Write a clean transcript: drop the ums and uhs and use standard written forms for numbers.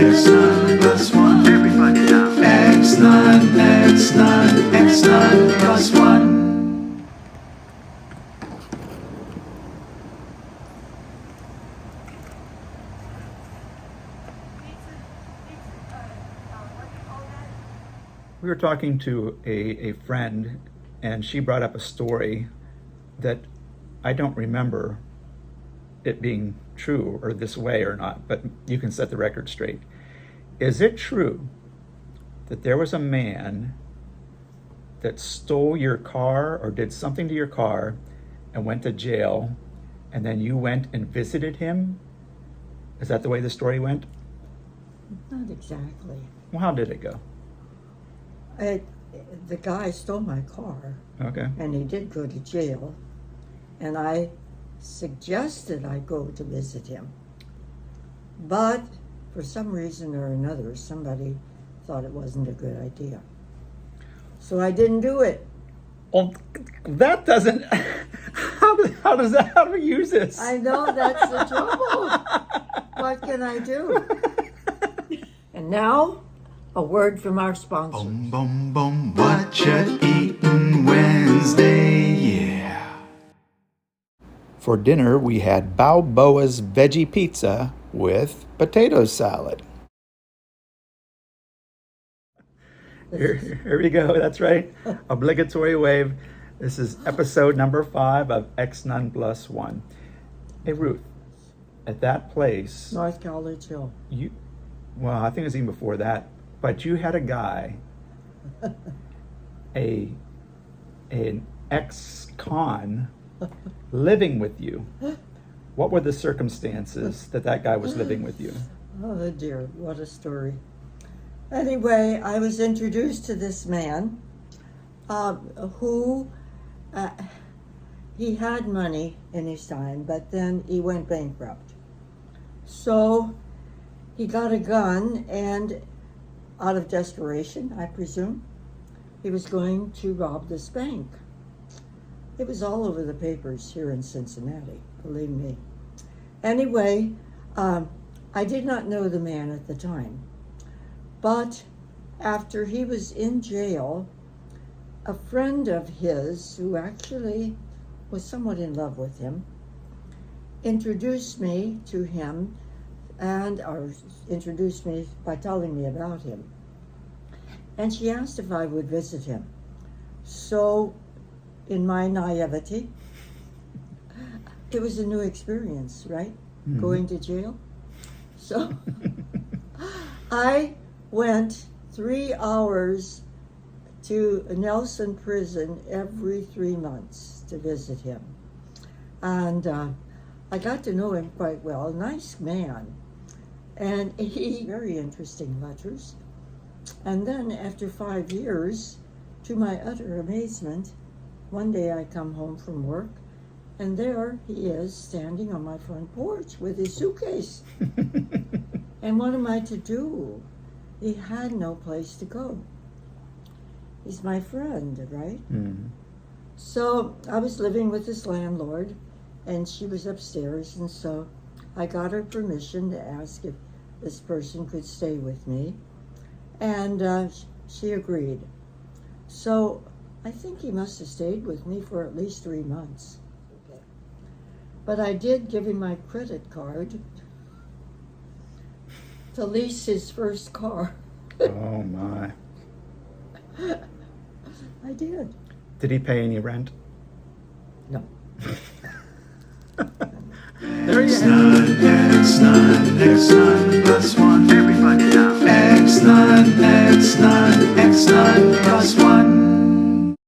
Nun Plus One. Everybody now. Nun Plus One. We were talking to a friend, and she brought up a story that I don't remember it being true or this way or not, but you can set the record straight. Is it true that there was a man that stole your car or did something to your car and went to jail, and then you went and visited him? Is that the way the story went? Not exactly. Well, how did it go? The guy stole my car, Okay. and he did go to jail, and I suggested I go to visit him. But for some reason or another, somebody thought it wasn't a good idea. So I didn't do it. Well, that doesn't... How do we use this? I know, that's the trouble. What can I do? And now, a word from our sponsor. Boom, boom, boom. What you eatin' Wednesday? Yeah. For dinner, we had Balboa's veggie pizza with potato salad. Here we go. That's right. Obligatory wave. This is episode number 5 of Nun Plus One. Hey, Ruth, at that place, North College Hill. well, I think it was even before that, but you had a guy, an ex-con, living with you. What were the circumstances that guy was living with you? Oh dear, what a story. Anyway, I was introduced to this man who he had money in his time, but then he went bankrupt. So he got a gun, and out of desperation, I presume, he was going to rob this bank. It was all over the papers here in Cincinnati, believe me. Anyway, I did not know the man at the time, but after he was in jail, a friend of his, who actually was somewhat in love with him, introduced me to him, or introduced me by telling me about him. And she asked if I would visit him. So, in my naivety, it was a new experience, right? Mm-hmm. Going to jail. So, I went 3 hours to Nelson Prison every 3 months to visit him. And I got to know him quite well. A nice man. And he very interesting letters. And then after 5 years, to my utter amazement, one day I come home from work, and there he is standing on my front porch with his suitcase. And what am I to do? He had no place to go. He's my friend, right? Mm-hmm. So I was living with this landlord, and she was upstairs, and so I got her permission to ask if this person could stay with me, and she agreed. So I think he must have stayed with me for at least 3 months. Okay. But I did give him my credit card to lease his first car. Oh my. I did. Did he pay any rent? No. There you go. Nun Plus One.